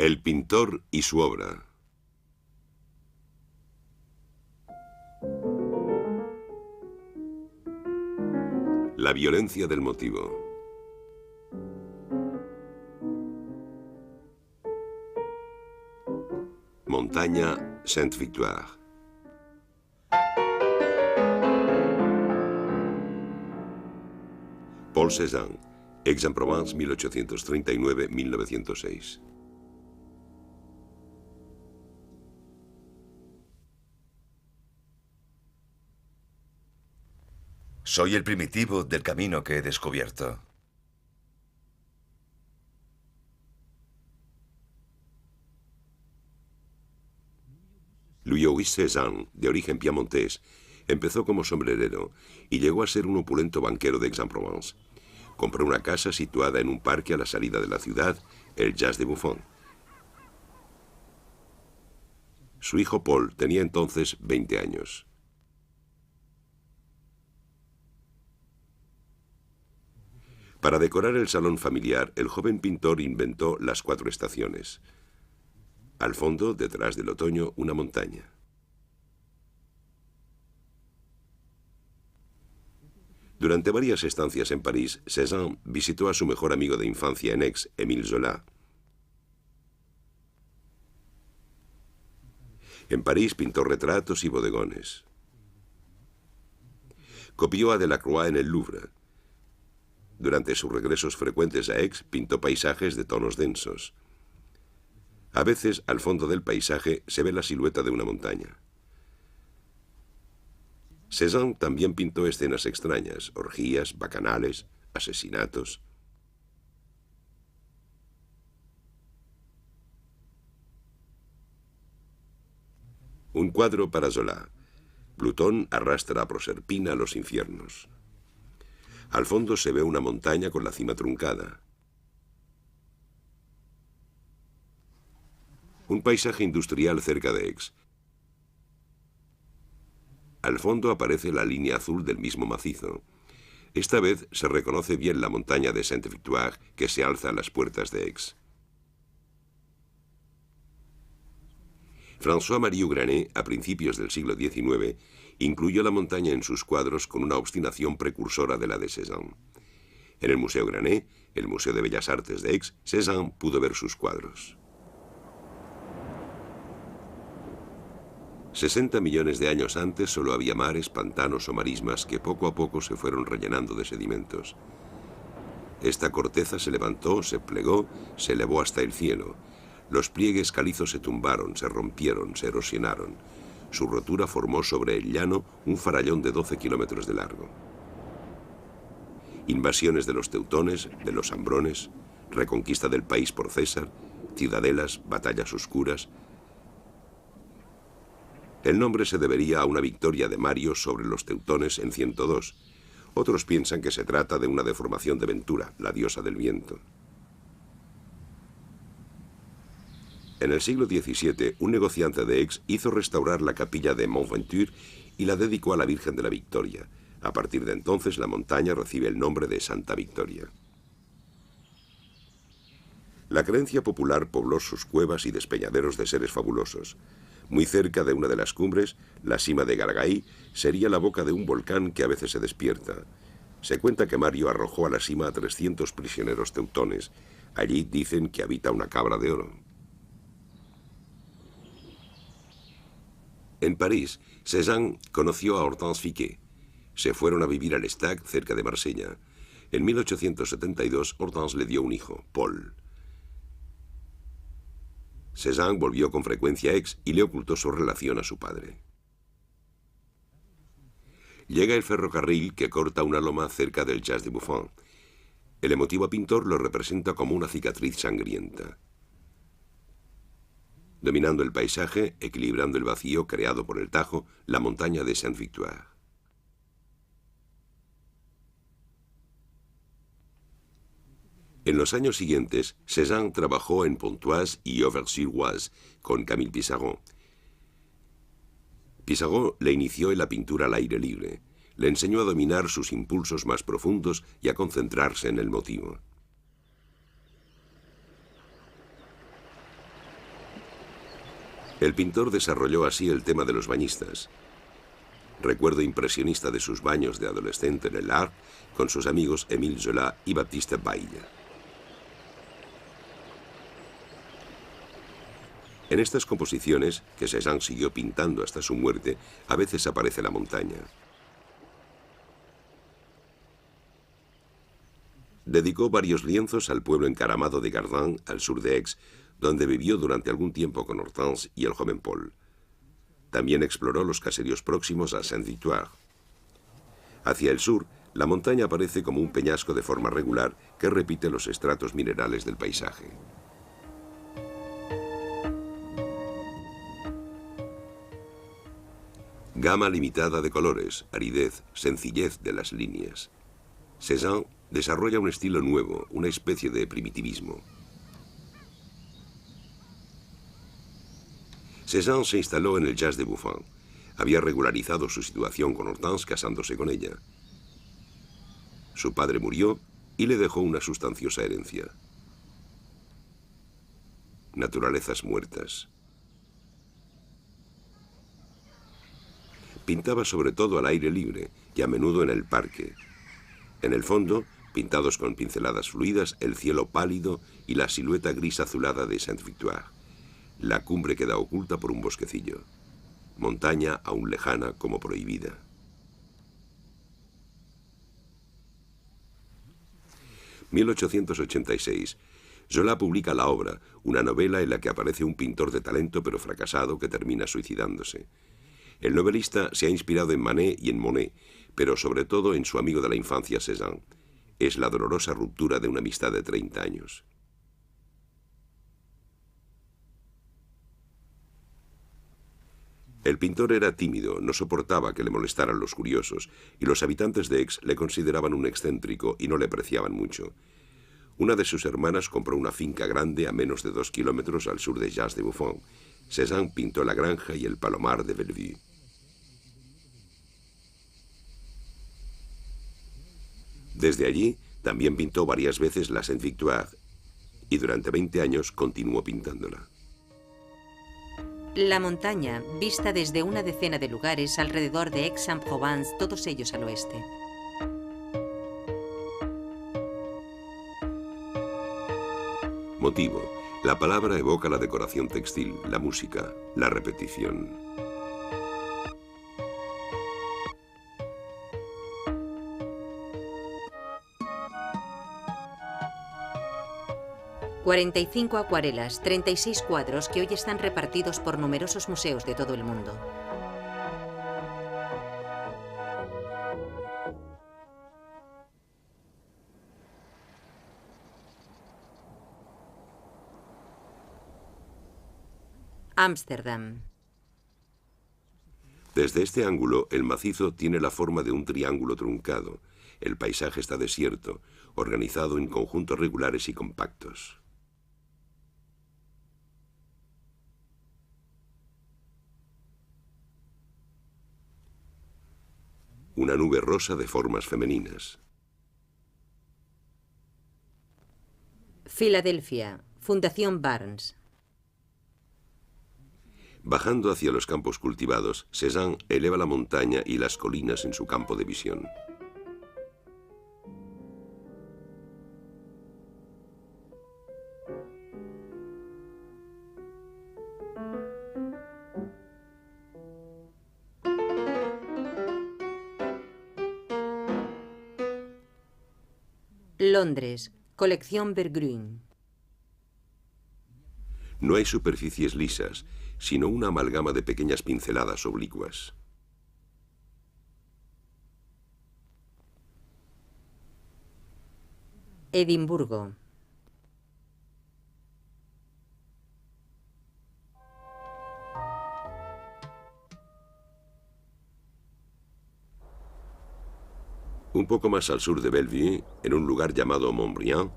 El pintor y su obra. La violencia del motivo. Montaña Sainte-Victoire. Paul Cézanne, Aix-en-Provence, 1839-1906. Soy el primitivo del camino que he descubierto. Louis-Auguste Cézanne, de origen piamontés, empezó como sombrerero y llegó a ser un opulento banquero de Aix-en-Provence. Compró una casa situada en un parque a la salida de la ciudad, el Jas de Buffon. Su hijo Paul tenía entonces 20 años. Para decorar el salón familiar, el joven pintor inventó las 4 estaciones. Al fondo, detrás del otoño, una montaña. Durante varias estancias en París, Cézanne visitó a su mejor amigo de infancia en Aix, Émile Zola. En París pintó retratos y bodegones. Copió a Delacroix en el Louvre. Durante sus regresos frecuentes a Aix, pintó paisajes de tonos densos. A veces, al fondo del paisaje, se ve la silueta de una montaña. Cézanne también pintó escenas extrañas, orgías, bacanales, asesinatos. Un cuadro para Zola. Plutón arrastra a Proserpina a los infiernos. Al fondo se ve una montaña con la cima truncada. Un paisaje industrial cerca de Aix. Al fondo aparece la línea azul del mismo macizo. Esta vez se reconoce bien la montaña de Sainte-Victoire que se alza a las puertas de Aix. François-Marie Granet, a principios del siglo XIX, incluyó la montaña en sus cuadros con una obstinación precursora de la de Cézanne. En el Museo Granet, el Museo de Bellas Artes de Aix, Cézanne pudo ver sus cuadros. 60 millones de años antes solo había mares, pantanos o marismas que poco a poco se fueron rellenando de sedimentos. Esta corteza se levantó, se plegó, se elevó hasta el cielo. Los pliegues calizos se tumbaron, se rompieron, se erosionaron. Su rotura formó sobre el llano un farallón de 12 kilómetros de largo. Invasiones de los teutones, de los ambrones, reconquista del país por César, ciudadelas, batallas oscuras. El nombre se debería a una victoria de Mario sobre los teutones en 102. Otros piensan que se trata de una deformación de Ventura, la diosa del viento. En el siglo XVII, un negociante de Aix hizo restaurar la capilla de Montventure y la dedicó a la Virgen de la Victoria. A partir de entonces, la montaña recibe el nombre de Santa Victoria. La creencia popular pobló sus cuevas y despeñaderos de seres fabulosos. Muy cerca de una de las cumbres, la cima de Gargaí, sería la boca de un volcán que a veces se despierta. Se cuenta que Mario arrojó a la cima a 300 prisioneros teutones. Allí dicen que habita una cabra de oro. En París, Cézanne conoció a Hortense Fiquet. Se fueron a vivir al Estac, cerca de Marsella. En 1872, Hortense le dio un hijo, Paul. Cézanne volvió con frecuencia a Aix y le ocultó su relación a su padre. Llega el ferrocarril que corta una loma cerca del Jas de Buffon. El emotivo pintor lo representa como una cicatriz sangrienta. Dominando el paisaje, equilibrando el vacío creado por el Tajo, la montaña de Sainte-Victoire. En los años siguientes, Cézanne trabajó en Pontoise y Auvers-sur-Oise con Camille Pissarro. Pissarro le inició en la pintura al aire libre. Le enseñó a dominar sus impulsos más profundos y a concentrarse en el motivo. El pintor desarrolló así el tema de los bañistas. Recuerdo impresionista de sus baños de adolescente en el Arc con sus amigos Émile Zola y Baptiste Baille. En estas composiciones, que Cézanne siguió pintando hasta su muerte, a veces aparece la montaña. Dedicó varios lienzos al pueblo encaramado de Gardin, al sur de Aix, donde vivió durante algún tiempo con Hortense y el joven Paul. También exploró los caseríos próximos a Sainte-Victoire. Hacia el sur, la montaña aparece como un peñasco de forma regular que repite los estratos minerales del paisaje. Gama limitada de colores, aridez, sencillez de las líneas. Cézanne desarrolla un estilo nuevo, una especie de primitivismo. Cézanne se instaló en el Jazz de Buffon. Había regularizado su situación con Hortense casándose con ella. Su padre murió y le dejó una sustanciosa herencia. Naturalezas muertas. Pintaba sobre todo al aire libre y a menudo en el parque. En el fondo, pintados con pinceladas fluidas, el cielo pálido y la silueta gris azulada de Sainte-Victoire. La cumbre queda oculta por un bosquecillo. Montaña aún lejana como prohibida. (1886). Zola publica La Obra, una novela en la que aparece un pintor de talento pero fracasado que termina suicidándose. El novelista se ha inspirado en Manet y en Monet, pero sobre todo en su amigo de la infancia Cézanne. Es la dolorosa ruptura de una amistad de 30 años. El pintor era tímido, no soportaba que le molestaran los curiosos, y los habitantes de Aix le consideraban un excéntrico y no le apreciaban mucho. Una de sus hermanas compró una finca grande a menos de 2 kilómetros al sur de Jazz de Buffon. Cézanne pintó la granja y el palomar de Bellevue. Desde allí, también pintó varias veces la Sainte-Victoire, y durante 20 años continuó pintándola. La montaña, vista desde una decena de lugares alrededor de Aix-en-Provence, todos ellos al oeste. Motivo. La palabra evoca la decoración textil, la música, la repetición. ...45 acuarelas, 36 cuadros que hoy están repartidos por numerosos museos de todo el mundo. Ámsterdam. Desde este ángulo, el macizo tiene la forma de un triángulo truncado. El paisaje está desierto, organizado en conjuntos regulares y compactos. Una nube rosa de formas femeninas. Filadelfia, Fundación Barnes. Bajando hacia los campos cultivados, Cézanne eleva la montaña y las colinas en su campo de visión. Londres, Colección Berggruen. No hay superficies lisas, sino una amalgama de pequeñas pinceladas oblicuas. Edimburgo. Un poco más al sur de Bellevue, en un lugar llamado Montbriand,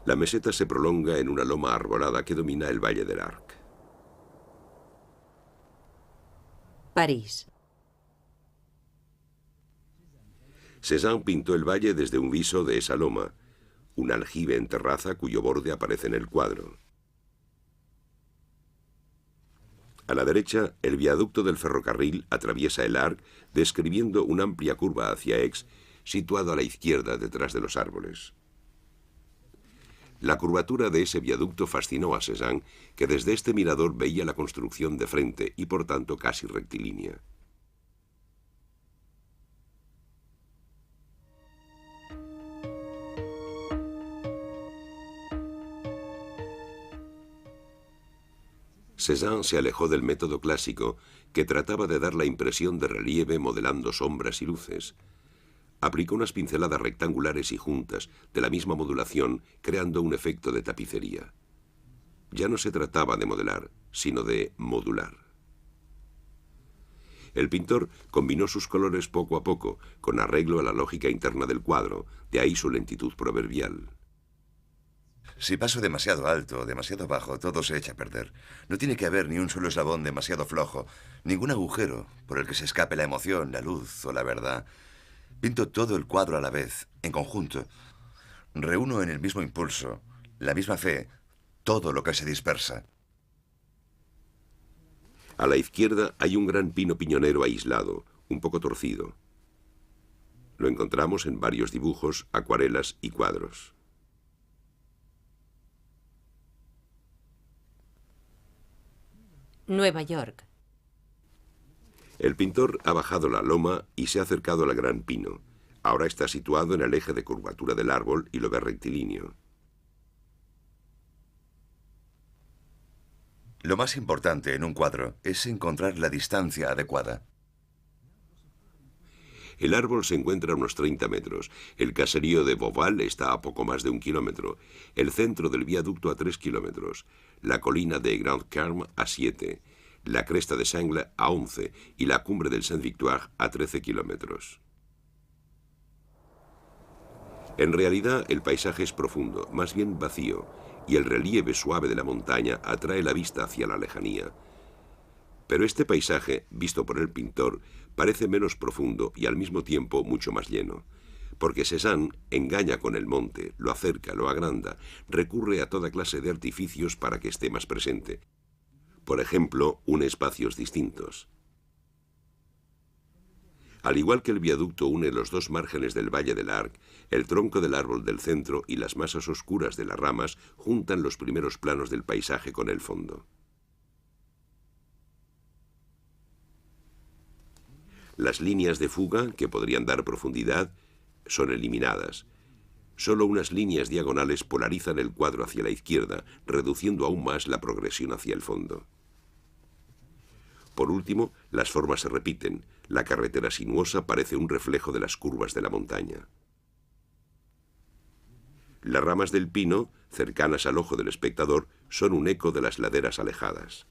la meseta se prolonga en una loma arbolada que domina el valle del Arc. París. Cézanne pintó el valle desde un viso de esa loma, un aljibe en terraza cuyo borde aparece en el cuadro. A la derecha, el viaducto del ferrocarril atraviesa el Arc, describiendo una amplia curva hacia Aix, situado a la izquierda detrás de los árboles. La curvatura de ese viaducto fascinó a Cézanne, que desde este mirador veía la construcción de frente y por tanto casi rectilínea. Cézanne se alejó del método clásico, que trataba de dar la impresión de relieve modelando sombras y luces. Aplicó unas pinceladas rectangulares y juntas, de la misma modulación, creando un efecto de tapicería. Ya no se trataba de modelar, sino de modular. El pintor combinó sus colores poco a poco, con arreglo a la lógica interna del cuadro, de ahí su lentitud proverbial. Si paso demasiado alto o demasiado bajo, todo se echa a perder. No tiene que haber ni un solo eslabón demasiado flojo, ningún agujero por el que se escape la emoción, la luz o la verdad. Pinto todo el cuadro a la vez, en conjunto. Reúno en el mismo impulso, la misma fe, todo lo que se dispersa. A la izquierda hay un gran pino piñonero aislado, un poco torcido. Lo encontramos en varios dibujos, acuarelas y cuadros. Nueva York. El pintor ha bajado la loma y se ha acercado al gran pino. Ahora está situado en el eje de curvatura del árbol y lo ve rectilíneo. Lo más importante en un cuadro es encontrar la distancia adecuada. El árbol se encuentra a unos 30 metros. El caserío de Beauval está a poco más de 1 kilómetro. El centro del viaducto a 3 kilómetros. La colina de Grand Carme a 7. La cresta de Sangles a 11 y la cumbre del Saint-Victoire a 13 kilómetros. En realidad, el paisaje es profundo, más bien vacío, y el relieve suave de la montaña atrae la vista hacia la lejanía. Pero este paisaje, visto por el pintor, parece menos profundo y al mismo tiempo mucho más lleno, porque Cézanne engaña con el monte, lo acerca, lo agranda, recurre a toda clase de artificios para que esté más presente. Por ejemplo, une espacios distintos. Al igual que el viaducto une los dos márgenes del Valle del Arc, el tronco del árbol del centro y las masas oscuras de las ramas juntan los primeros planos del paisaje con el fondo. Las líneas de fuga, que podrían dar profundidad, son eliminadas. Solo unas líneas diagonales polarizan el cuadro hacia la izquierda, reduciendo aún más la progresión hacia el fondo. Por último, las formas se repiten. La carretera sinuosa parece un reflejo de las curvas de la montaña. Las ramas del pino, cercanas al ojo del espectador, son un eco de las laderas alejadas.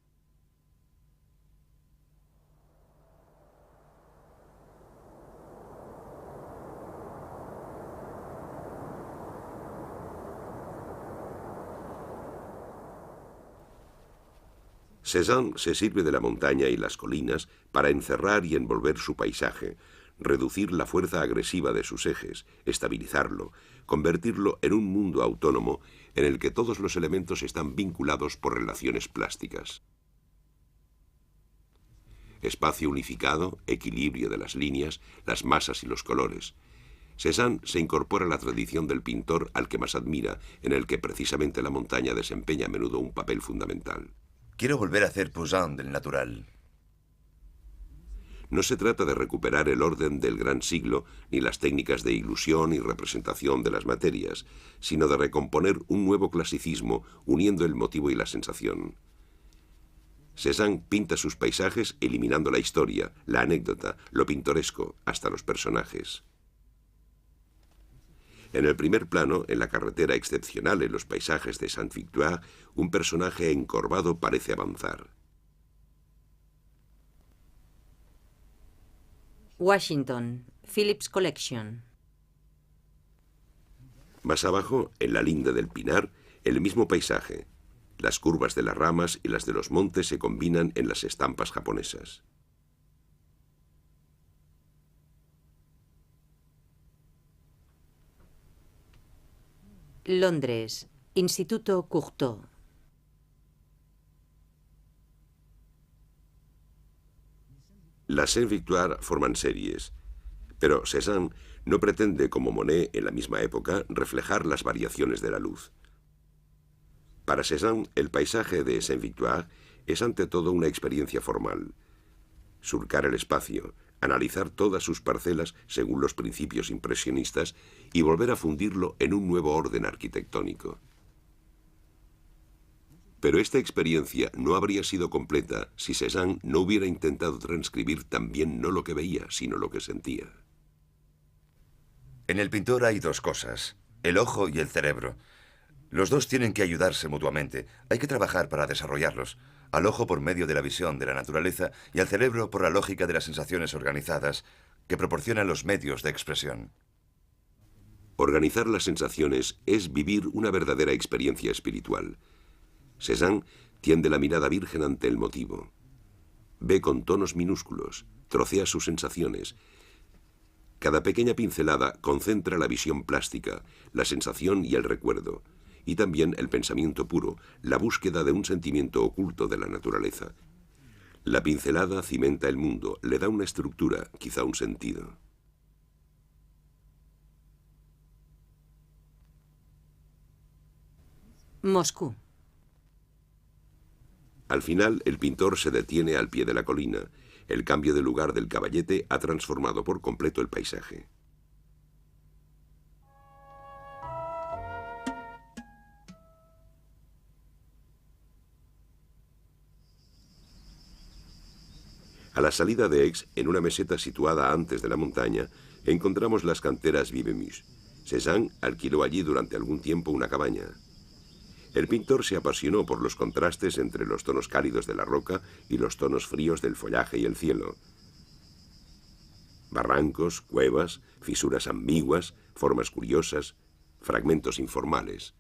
Cézanne se sirve de la montaña y las colinas para encerrar y envolver su paisaje, reducir la fuerza agresiva de sus ejes, estabilizarlo, convertirlo en un mundo autónomo en el que todos los elementos están vinculados por relaciones plásticas. Espacio unificado, equilibrio de las líneas, las masas y los colores. Cézanne se incorpora a la tradición del pintor al que más admira, en el que precisamente la montaña desempeña a menudo un papel fundamental. Quiero volver a hacer Poussin del natural. No se trata de recuperar el orden del gran siglo ni las técnicas de ilusión y representación de las materias, sino de recomponer un nuevo clasicismo uniendo el motivo y la sensación. Cézanne pinta sus paisajes eliminando la historia, la anécdota, lo pintoresco, hasta los personajes. En el primer plano, en la carretera excepcional en los paisajes de Saint-Victoire, un personaje encorvado parece avanzar. Washington, Phillips Collection. Más abajo, en la linde del pinar, el mismo paisaje. Las curvas de las ramas y las de los montes se combinan en las estampas japonesas. Londres, Instituto Courtauld. Las Saint-Victoire forman series, pero Cézanne no pretende, como Monet en la misma época, reflejar las variaciones de la luz. Para Cézanne, el paisaje de Saint-Victoire es ante todo una experiencia formal. Surcar el espacio, analizar todas sus parcelas según los principios impresionistas y volver a fundirlo en un nuevo orden arquitectónico. Pero esta experiencia no habría sido completa si Cézanne no hubiera intentado transcribir también no lo que veía, sino lo que sentía. En el pintor hay dos cosas, el ojo y el cerebro. Los dos tienen que ayudarse mutuamente. Hay que trabajar para desarrollarlos. Al ojo por medio de la visión de la naturaleza y al cerebro por la lógica de las sensaciones organizadas que proporcionan los medios de expresión. Organizar las sensaciones es vivir una verdadera experiencia espiritual. Cézanne tiende la mirada virgen ante el motivo. Ve con tonos minúsculos, trocea sus sensaciones. Cada pequeña pincelada concentra la visión plástica, la sensación y el recuerdo, y también el pensamiento puro, la búsqueda de un sentimiento oculto de la naturaleza. La pincelada cimenta el mundo, le da una estructura, quizá un sentido. Moscú. Al final, el pintor se detiene al pie de la colina. El cambio de lugar del caballete ha transformado por completo el paisaje. A la salida de Aix, en una meseta situada antes de la montaña, encontramos las canteras Vivemus. Cézanne alquiló allí durante algún tiempo una cabaña. El pintor se apasionó por los contrastes entre los tonos cálidos de la roca y los tonos fríos del follaje y el cielo. Barrancos, cuevas, fisuras ambiguas, formas curiosas, fragmentos informales.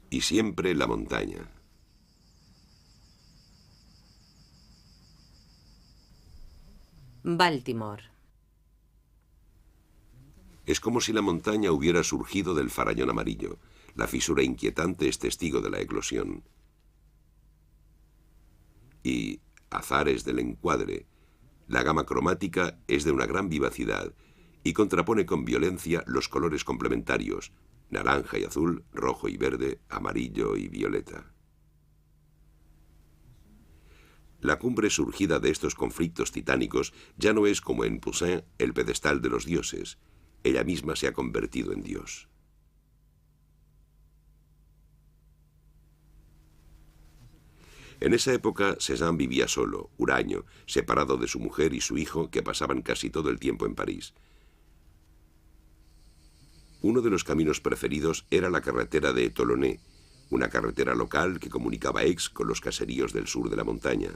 Y siempre la montaña. Baltimore. Es como si la montaña hubiera surgido del farallón amarillo. La fisura inquietante es testigo de la eclosión. Y, azares del encuadre, la gama cromática es de una gran vivacidad y contrapone con violencia los colores complementarios, naranja y azul, rojo y verde, amarillo y violeta. La cumbre surgida de estos conflictos titánicos ya no es como en Poussin el pedestal de los dioses. Ella misma se ha convertido en Dios. En esa época, Cézanne vivía solo, huraño, separado de su mujer y su hijo, que pasaban casi todo el tiempo en París. Uno de los caminos preferidos era la carretera de Etolonais, una carretera local que comunicaba Aix con los caseríos del sur de la montaña.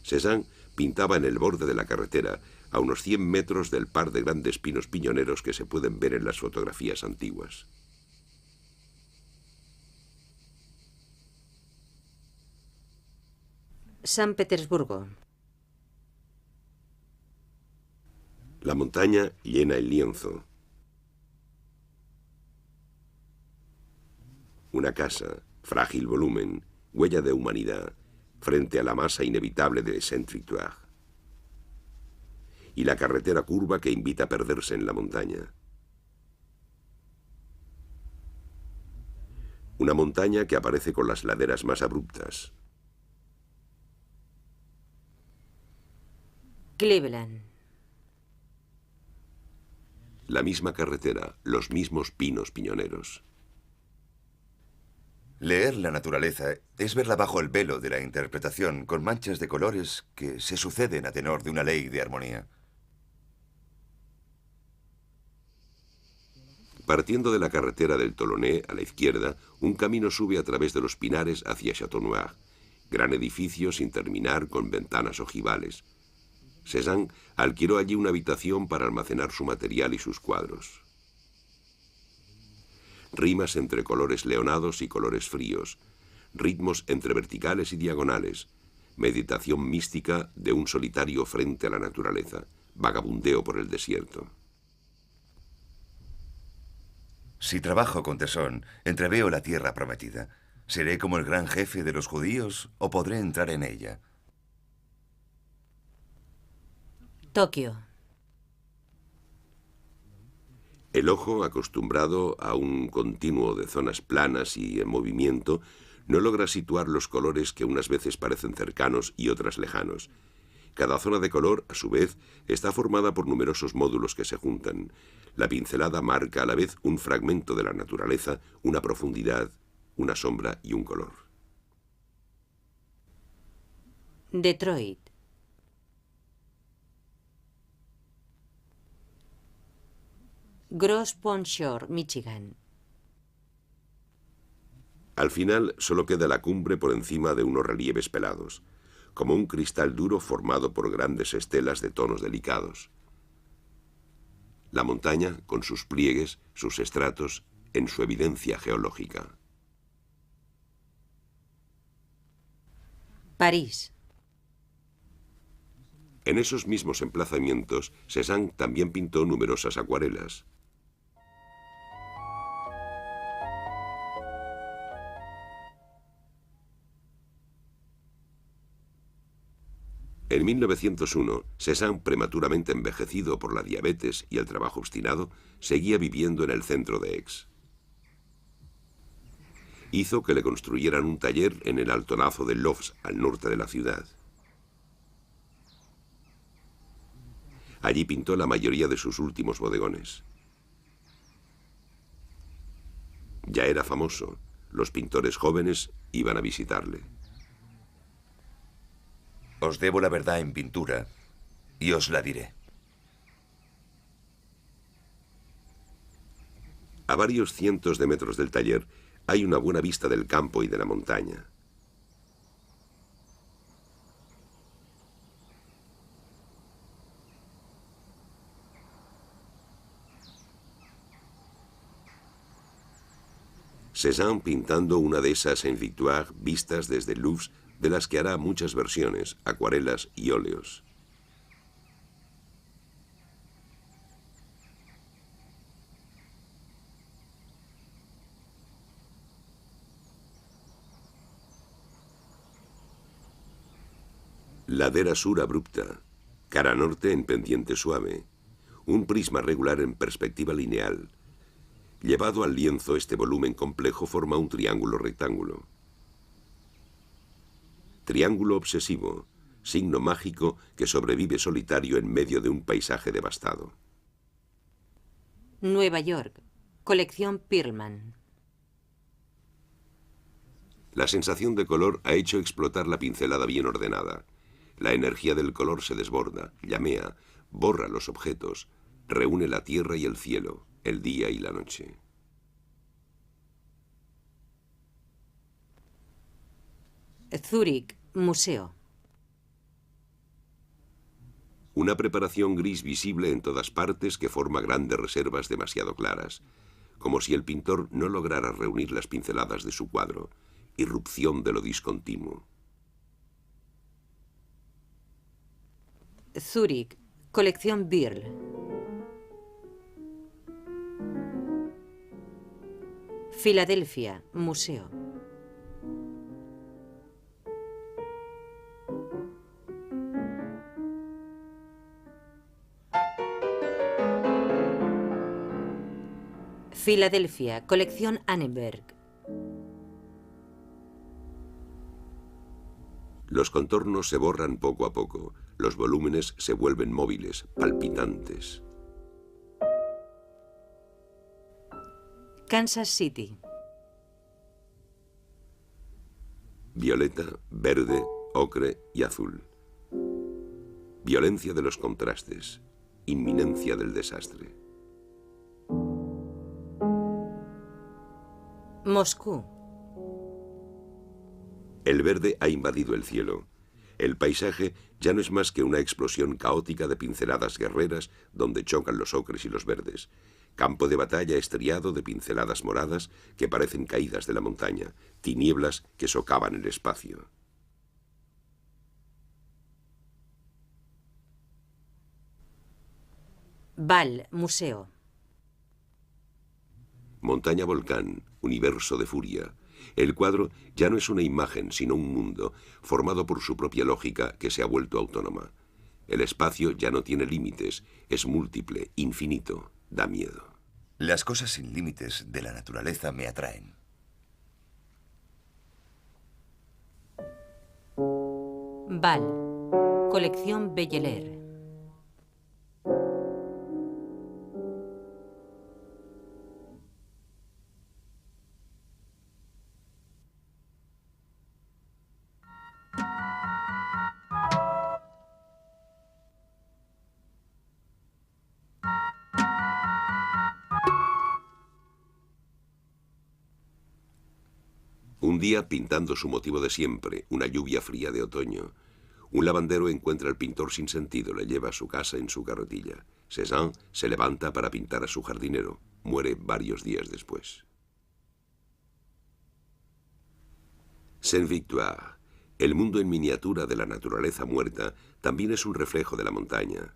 Cézanne pintaba en el borde de la carretera, a unos 100 metros del par de grandes pinos piñoneros que se pueden ver en las fotografías antiguas. San Petersburgo. La montaña llena el lienzo. Una casa, frágil volumen, huella de humanidad, frente a la masa inevitable de Saint-Victoire. Y la carretera curva que invita a perderse en la montaña. Una montaña que aparece con las laderas más abruptas. Cleveland. La misma carretera, los mismos pinos piñoneros. Leer la naturaleza es verla bajo el velo de la interpretación, con manchas de colores que se suceden a tenor de una ley de armonía. Partiendo de la carretera del Tolonais a la izquierda, un camino sube a través de los pinares hacia Châteaunoir, gran edificio sin terminar con ventanas ojivales. Cézanne alquiló allí una habitación para almacenar su material y sus cuadros. Rimas entre colores leonados y colores fríos, ritmos entre verticales y diagonales, meditación mística de un solitario frente a la naturaleza, vagabundeo por el desierto. Si trabajo con tesón, entreveo la tierra prometida. ¿Seré como el gran jefe de los judíos o podré entrar en ella? Tokio. El ojo, acostumbrado a un continuo de zonas planas y en movimiento, no logra situar los colores que unas veces parecen cercanos y otras lejanos. Cada zona de color, a su vez, está formada por numerosos módulos que se juntan. La pincelada marca a la vez un fragmento de la naturaleza, una profundidad, una sombra y un color. Detroit. Grosse Pointe Shore, Michigan. Al final solo queda la cumbre por encima de unos relieves pelados, como un cristal duro formado por grandes estelas de tonos delicados. La montaña, con sus pliegues, sus estratos, en su evidencia geológica. París. En esos mismos emplazamientos, Cézanne también pintó numerosas acuarelas. En 1901, Cézanne, prematuramente envejecido por la diabetes y el trabajo obstinado, seguía viviendo en el centro de Aix. Hizo que le construyeran un taller en el altonazo de Loos, al norte de la ciudad. Allí pintó la mayoría de sus últimos bodegones. Ya era famoso. Los pintores jóvenes iban a visitarle. Os debo la verdad en pintura y os la diré. A varios cientos de metros del taller hay una buena vista del campo y de la montaña. Cézanne pintando una de esas Sainte-Victoire vistas desde Louvre, de las que hará muchas versiones, acuarelas y óleos. Ladera sur abrupta, cara norte en pendiente suave, un prisma regular en perspectiva lineal. Llevado al lienzo, este volumen complejo forma un triángulo rectángulo. Triángulo obsesivo, signo mágico que sobrevive solitario en medio de un paisaje devastado. Nueva York. Colección Perlman. La sensación de color ha hecho explotar la pincelada bien ordenada. La energía del color se desborda, llamea, borra los objetos, reúne la tierra y el cielo, el día y la noche. Zúrich, museo. Una preparación gris visible en todas partes que forma grandes reservas demasiado claras, como si el pintor no lograra reunir las pinceladas de su cuadro. Irrupción de lo discontinuo. Zúrich, colección Birl. Filadelfia, museo. Filadelfia, colección Annenberg. Los contornos se borran poco a poco, los volúmenes se vuelven móviles, palpitantes. Kansas City. Violeta, verde, ocre y azul. Violencia de los contrastes, inminencia del desastre. Moscú. El verde ha invadido el cielo. El paisaje ya no es más que una explosión caótica de pinceladas guerreras donde chocan los ocres y los verdes. Campo de batalla estriado de pinceladas moradas que parecen caídas de la montaña, tinieblas que socavan el espacio. Val, museo. Montaña volcán, universo de furia. El cuadro ya no es una imagen, sino un mundo, formado por su propia lógica que se ha vuelto autónoma. El espacio ya no tiene límites, es múltiple, infinito, da miedo. Las cosas sin límites de la naturaleza me atraen. Val, colección Belleler. Un día, pintando su motivo de siempre, una lluvia fría de otoño, un lavandero encuentra al pintor sin sentido, le lleva a su casa en su carretilla. Cézanne se levanta para pintar a su jardinero. Muere varios días después. Sainte-Victoire, el mundo en miniatura de la naturaleza muerta, también es un reflejo de la montaña.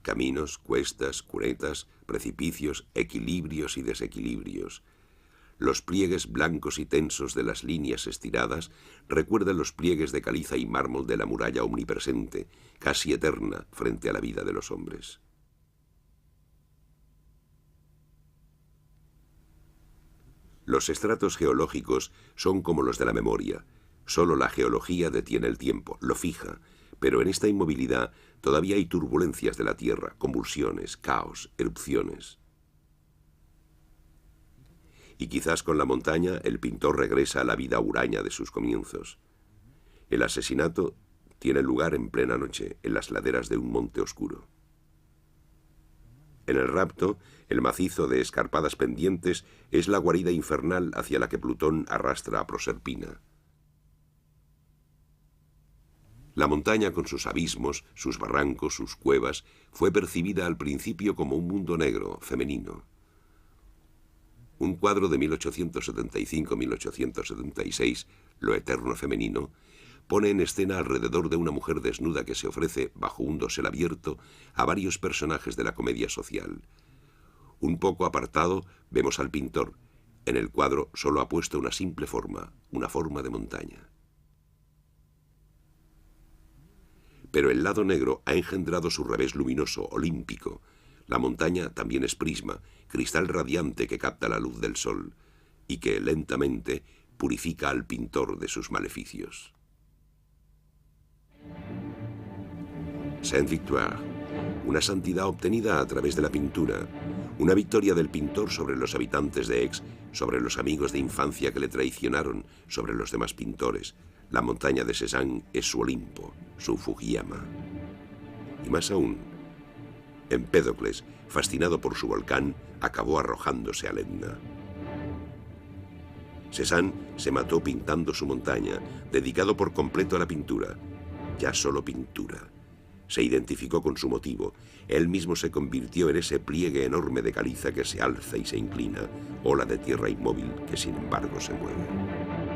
Caminos, cuestas, cunetas, precipicios, equilibrios y desequilibrios. Los pliegues blancos y tensos de las líneas estiradas recuerdan los pliegues de caliza y mármol de la muralla omnipresente, casi eterna frente a la vida de los hombres. Los estratos geológicos son como los de la memoria. Solo la geología detiene el tiempo, lo fija, pero en esta inmovilidad todavía hay turbulencias de la Tierra, convulsiones, caos, erupciones. Y quizás con la montaña el pintor regresa a la vida huraña de sus comienzos. El asesinato tiene lugar en plena noche, en las laderas de un monte oscuro. En el rapto, el macizo de escarpadas pendientes es la guarida infernal hacia la que Plutón arrastra a Proserpina. La montaña con sus abismos, sus barrancos, sus cuevas, fue percibida al principio como un mundo negro, femenino. Un cuadro de 1875-1876, Lo eterno femenino, pone en escena alrededor de una mujer desnuda que se ofrece, bajo un dosel abierto, a varios personajes de la comedia social. Un poco apartado vemos al pintor. En el cuadro solo ha puesto una simple forma, una forma de montaña. Pero el lado negro ha engendrado su revés luminoso, olímpico. La montaña también es prisma, cristal radiante que capta la luz del sol y que, lentamente, purifica al pintor de sus maleficios. Sainte-Victoire, una santidad obtenida a través de la pintura, una victoria del pintor sobre los habitantes de Aix, sobre los amigos de infancia que le traicionaron, sobre los demás pintores. La montaña de Cézanne es su Olimpo, su Fujiyama. Y más aún, Empédocles, fascinado por su volcán, acabó arrojándose al Etna. Cézanne se mató pintando su montaña, dedicado por completo a la pintura. Ya solo pintura. Se identificó con su motivo. Él mismo se convirtió en ese pliegue enorme de caliza que se alza y se inclina, ola de tierra inmóvil que sin embargo se mueve.